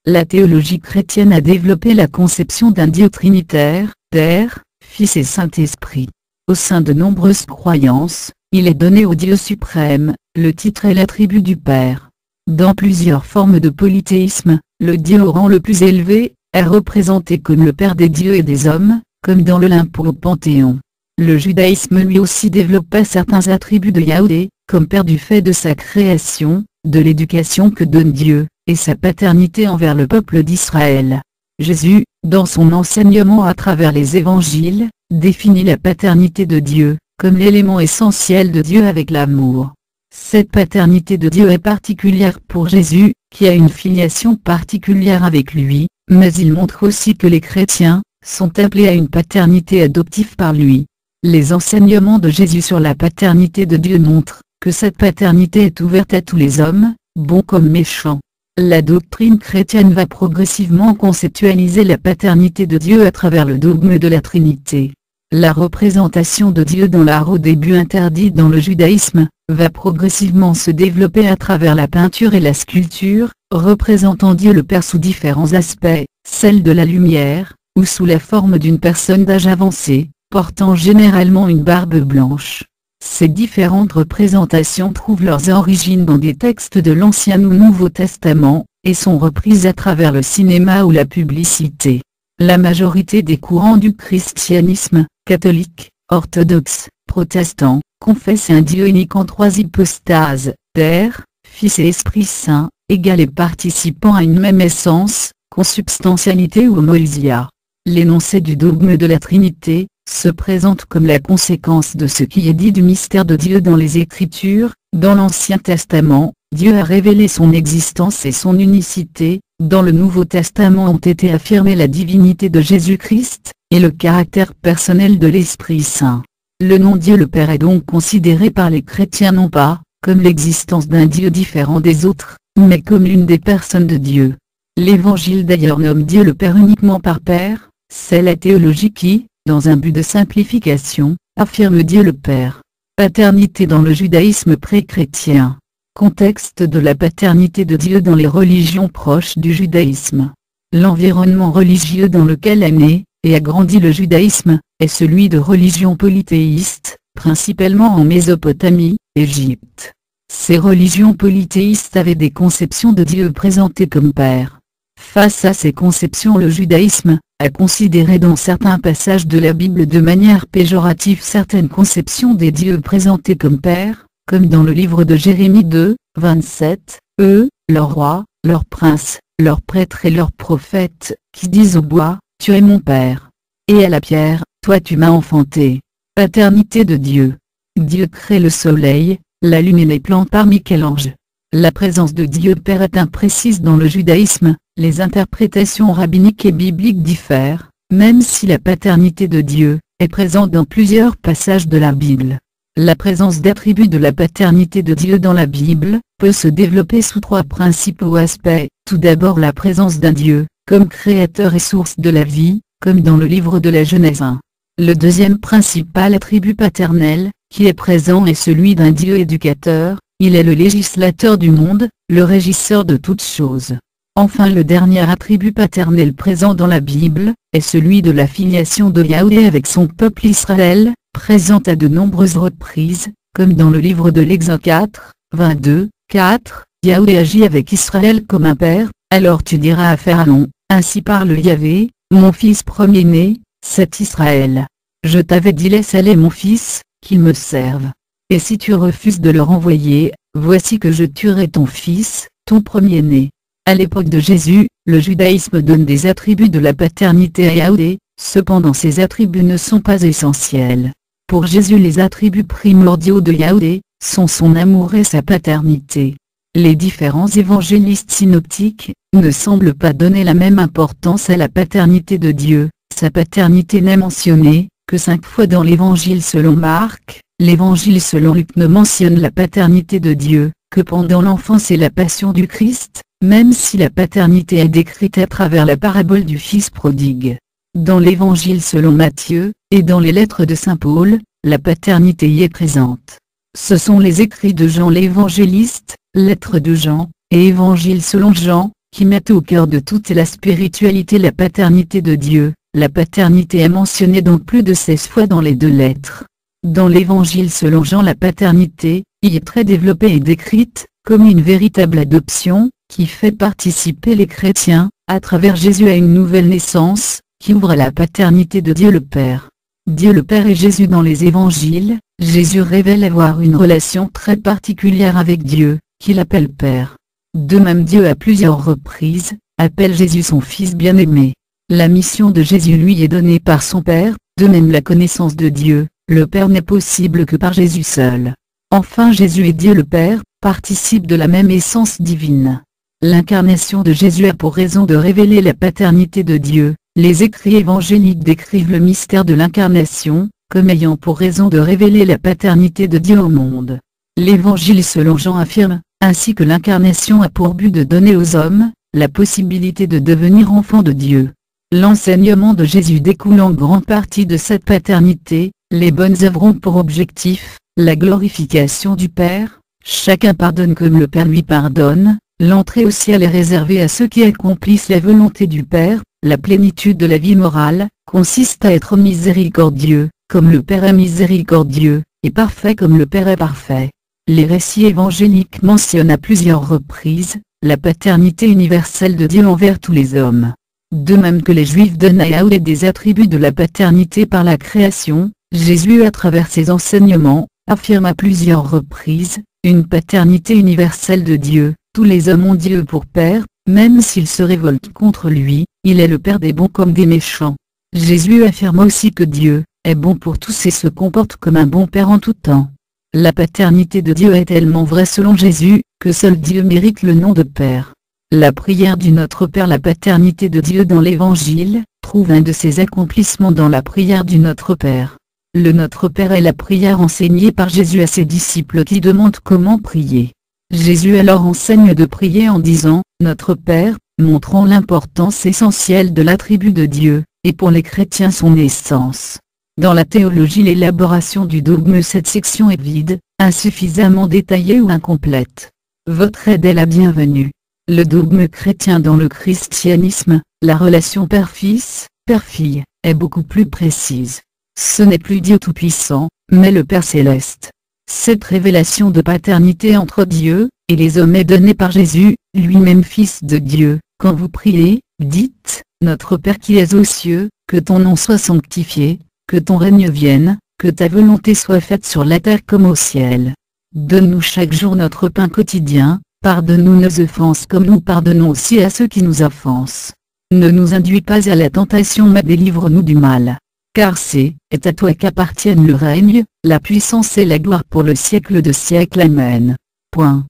La théologie chrétienne a développé la conception d'un Dieu trinitaire, Père, Fils et Saint-Esprit. Au sein de nombreuses croyances, il est donné au Dieu suprême, le titre et l'attribut du Père. Dans plusieurs formes de polythéisme, le Dieu au rang le plus élevé, est représenté comme le Père des dieux et des hommes, comme dans l'Olympe ou au Panthéon. Le judaïsme lui aussi développa certains attributs de Yahweh, comme Père du fait de sa création, de l'éducation que donne Dieu, et sa paternité envers le peuple d'Israël. Jésus, dans son enseignement à travers les évangiles, définit la paternité de Dieu, comme l'élément essentiel de Dieu avec l'amour. Cette paternité de Dieu est particulière pour Jésus, qui a une filiation particulière avec lui, mais il montre aussi que les chrétiens sont appelés à une paternité adoptive par lui. Les enseignements de Jésus sur la paternité de Dieu montrent que cette paternité est ouverte à tous les hommes, bons comme méchants. La doctrine chrétienne va progressivement conceptualiser la paternité de Dieu à travers le dogme de la Trinité. La représentation de Dieu dans l'art au début interdit dans le judaïsme, va progressivement se développer à travers la peinture et la sculpture, représentant Dieu le Père sous différents aspects, celle de la lumière, ou sous la forme d'une personne d'âge avancé, portant généralement une barbe blanche. Ces différentes représentations trouvent leurs origines dans des textes de l'Ancien ou Nouveau Testament, et sont reprises à travers le cinéma ou la publicité. La majorité des courants du christianisme, catholique, orthodoxe, protestant, confessent un Dieu unique en trois hypostases, Père, Fils et Esprit Saint, égal et participant à une même essence, consubstantialité ou homoousia. L'énoncé du dogme de la Trinité se présente comme la conséquence de ce qui est dit du mystère de Dieu dans les Écritures. Dans l'Ancien Testament, Dieu a révélé son existence et son unicité. Dans le Nouveau Testament ont été affirmées la divinité de Jésus-Christ, et le caractère personnel de l'Esprit Saint. Le nom Dieu le Père est donc considéré par les chrétiens non pas comme l'existence d'un Dieu différent des autres, mais comme l'une des personnes de Dieu. L'Évangile d'ailleurs nomme Dieu le Père uniquement par Père. C'est la théologie qui, dans un but de simplification, affirme Dieu le Père. Paternité dans le judaïsme pré-chrétien. Contexte de la paternité de Dieu dans les religions proches du judaïsme. L'environnement religieux dans lequel est né, et a grandi le judaïsme, est celui de religions polythéistes, principalement en Mésopotamie, Égypte. Ces religions polythéistes avaient des conceptions de Dieu présentées comme Père. Face à ces conceptions, le judaïsme a considéré dans certains passages de la Bible de manière péjorative certaines conceptions des dieux présentés comme Père, comme dans le livre de Jérémie 2, 27, eux, leur roi, leur prince, leur prêtre et leur prophète, qui disent au bois, tu es mon Père. Et à la pierre, toi tu m'as enfanté. Paternité de Dieu. Dieu crée le soleil, la lune et les plantes par Michel-Ange. La présence de Dieu Père est imprécise dans le judaïsme, les interprétations rabbiniques et bibliques diffèrent, même si la paternité de Dieu est présente dans plusieurs passages de la Bible. La présence d'attributs de la paternité de Dieu dans la Bible peut se développer sous trois principaux aspects. Tout d'abord la présence d'un Dieu, comme créateur et source de la vie, comme dans le livre de la Genèse 1. Le deuxième principal attribut paternel, qui est présent est celui d'un Dieu éducateur, il est le législateur du monde, le régisseur de toutes choses. Enfin le dernier attribut paternel présent dans la Bible, est celui de la filiation de Yahweh avec son peuple Israël, présent à de nombreuses reprises, comme dans le livre de l'Exode 4, 22, 4, Yahweh agit avec Israël comme un père, alors tu diras à Pharaon, ainsi parle Yahweh, mon fils premier-né, c'est Israël. Je t'avais dit laisse aller mon fils, qu'il me serve. Et si tu refuses de le renvoyer, voici que je tuerai ton fils, ton premier-né. À l'époque de Jésus, le judaïsme donne des attributs de la paternité à Yahweh, cependant ces attributs ne sont pas essentiels. Pour Jésus les attributs primordiaux de Yahweh, sont son amour et sa paternité. Les différents évangélistes synoptiques, ne semblent pas donner la même importance à la paternité de Dieu, sa paternité n'est mentionnée, que 5 fois dans l'évangile selon Marc, l'évangile selon Luc ne mentionne la paternité de Dieu, que pendant l'enfance et la passion du Christ, même si la paternité est décrite à travers la parabole du Fils prodigue. Dans l'évangile selon Matthieu, et dans les lettres de Saint Paul, la paternité y est présente. Ce sont les écrits de Jean l'évangéliste, lettres de Jean, et évangile selon Jean, qui mettent au cœur de toute la spiritualité la paternité de Dieu. La paternité est mentionnée donc plus de 16 fois dans les 2 lettres. Dans l'Évangile selon Jean, la paternité y est très développée et décrite, comme une véritable adoption, qui fait participer les chrétiens, à travers Jésus à une nouvelle naissance, qui ouvre à la paternité de Dieu le Père. Dieu le Père et Jésus dans les Évangiles, Jésus révèle avoir une relation très particulière avec Dieu, qu'il appelle Père. De même Dieu à plusieurs reprises, appelle Jésus son Fils bien-aimé. La mission de Jésus lui est donnée par son Père, de même la connaissance de Dieu, le Père n'est possible que par Jésus seul. Enfin Jésus et Dieu le Père, participent de la même essence divine. L'incarnation de Jésus a pour raison de révéler la paternité de Dieu. Les écrits évangéliques décrivent le mystère de l'incarnation, comme ayant pour raison de révéler la paternité de Dieu au monde. L'Évangile selon Jean affirme, ainsi que l'incarnation a pour but de donner aux hommes, la possibilité de devenir enfants de Dieu. L'enseignement de Jésus découle en grande partie de cette paternité, les bonnes œuvres ont pour objectif, la glorification du Père, chacun pardonne comme le Père lui pardonne, l'entrée au ciel est réservée à ceux qui accomplissent la volonté du Père, la plénitude de la vie morale, consiste à être miséricordieux, comme le Père est miséricordieux, et parfait comme le Père est parfait. Les récits évangéliques mentionnent à plusieurs reprises, la paternité universelle de Dieu envers tous les hommes. De même que les Juifs donnent à Yahweh des attributs de la paternité par la création, Jésus à travers ses enseignements, affirme à plusieurs reprises, une paternité universelle de Dieu. Tous les hommes ont Dieu pour Père, même s'ils se révoltent contre lui, il est le Père des bons comme des méchants. Jésus affirme aussi que Dieu est bon pour tous et se comporte comme un bon Père en tout temps. La paternité de Dieu est tellement vraie selon Jésus, que seul Dieu mérite le nom de Père. La prière du Notre Père, la paternité de Dieu dans l'Évangile, trouve un de ses accomplissements dans la prière du Notre Père. Le Notre Père est la prière enseignée par Jésus à ses disciples qui demandent comment prier. Jésus alors enseigne de prier en disant « Notre Père », montrant l'importance essentielle de l'attribut de Dieu, et pour les chrétiens son essence. Dans la théologie, l'élaboration du dogme, cette section est vide, insuffisamment détaillée ou incomplète. Votre aide est la bienvenue. Le dogme chrétien dans le christianisme, la relation père-fils, père-fille, est beaucoup plus précise. Ce n'est plus Dieu Tout-Puissant, mais le Père Céleste. Cette révélation de paternité entre Dieu et les hommes est donnée par Jésus, lui-même Fils de Dieu. Quand vous priez, dites, Notre Père qui es aux cieux, que ton nom soit sanctifié, que ton règne vienne, que ta volonté soit faite sur la terre comme au ciel. Donne-nous chaque jour notre pain quotidien, pardonne-nous nos offenses comme nous pardonnons aussi à ceux qui nous offensent. Ne nous induis pas à la tentation mais délivre-nous du mal. Car c'est à toi qu'appartiennent le règne, la puissance et la gloire pour le siècle de siècles. Amen. Point.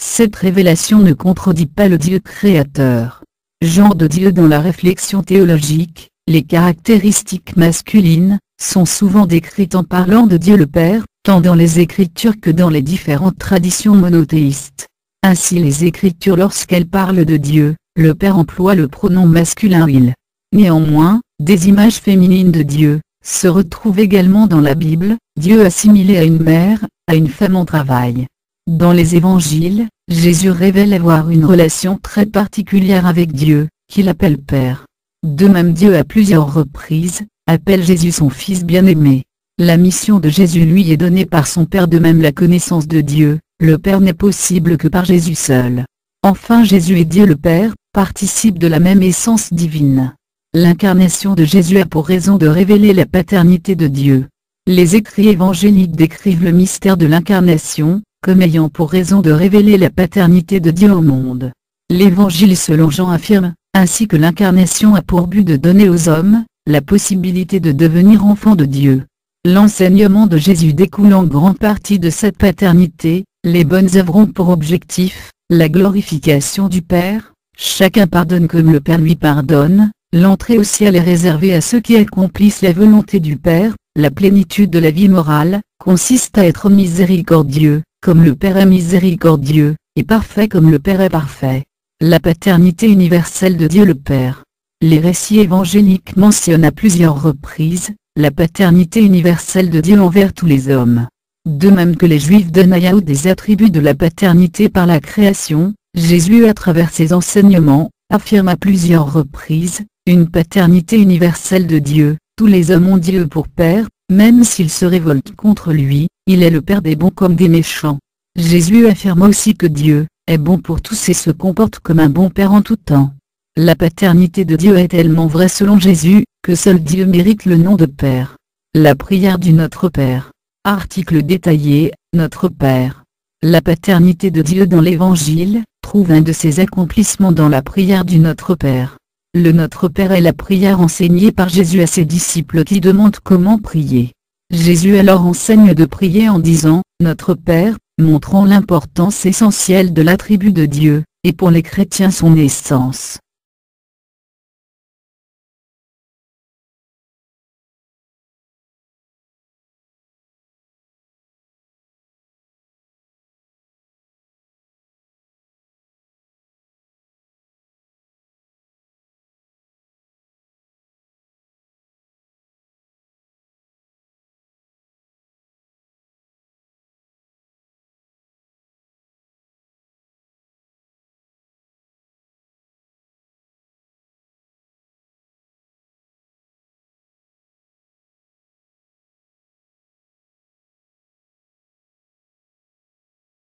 Cette révélation ne contredit pas le Dieu créateur. Genre de Dieu dans la réflexion théologique, les caractéristiques masculines sont souvent décrites en parlant de Dieu le Père, tant dans les Écritures que dans les différentes traditions monothéistes. Ainsi les Écritures lorsqu'elles parlent de Dieu, le Père emploie le pronom masculin il. Néanmoins, des images féminines de Dieu se retrouvent également dans la Bible, Dieu assimilé à une mère, à une femme en travail. Dans les Évangiles, Jésus révèle avoir une relation très particulière avec Dieu, qu'il appelle Père. De même Dieu à plusieurs reprises, appelle Jésus son Fils bien-aimé. La mission de Jésus lui est donnée par son Père, de même la connaissance de Dieu, le Père n'est possible que par Jésus seul. Enfin Jésus et Dieu le Père, participent de la même essence divine. L'incarnation de Jésus a pour raison de révéler la paternité de Dieu. Les écrits évangéliques décrivent le mystère de l'incarnation, comme ayant pour raison de révéler la paternité de Dieu au monde. L'Évangile selon Jean affirme, ainsi que l'incarnation a pour but de donner aux hommes, la possibilité de devenir enfants de Dieu. L'enseignement de Jésus découle en grande partie de cette paternité, les bonnes œuvres ont pour objectif, la glorification du Père, chacun pardonne comme le Père lui pardonne. L'entrée au ciel est réservée à ceux qui accomplissent la volonté du Père, la plénitude de la vie morale, consiste à être miséricordieux, comme le Père est miséricordieux, et parfait comme le Père est parfait. La paternité universelle de Dieu le Père. Les récits évangéliques mentionnent à plusieurs reprises, la paternité universelle de Dieu envers tous les hommes. De même que les Juifs donnent à Yahweh des attributs de la paternité par la création, Jésus à travers ses enseignements, affirme à plusieurs reprises, une paternité universelle de Dieu. Tous les hommes ont Dieu pour Père, même s'ils se révoltent contre lui, il est le Père des bons comme des méchants. Jésus affirme aussi que Dieu est bon pour tous et se comporte comme un bon Père en tout temps. La paternité de Dieu est tellement vraie selon Jésus, que seul Dieu mérite le nom de Père. La prière du Notre Père. Article détaillé, Notre Père. La paternité de Dieu dans l'Évangile, trouve un de ses accomplissements dans la prière du Notre Père. Le Notre Père est la prière enseignée par Jésus à ses disciples qui demandent comment prier. Jésus alors enseigne de prier en disant « Notre Père », montrant l'importance essentielle de l'attribut de Dieu, et pour les chrétiens son essence.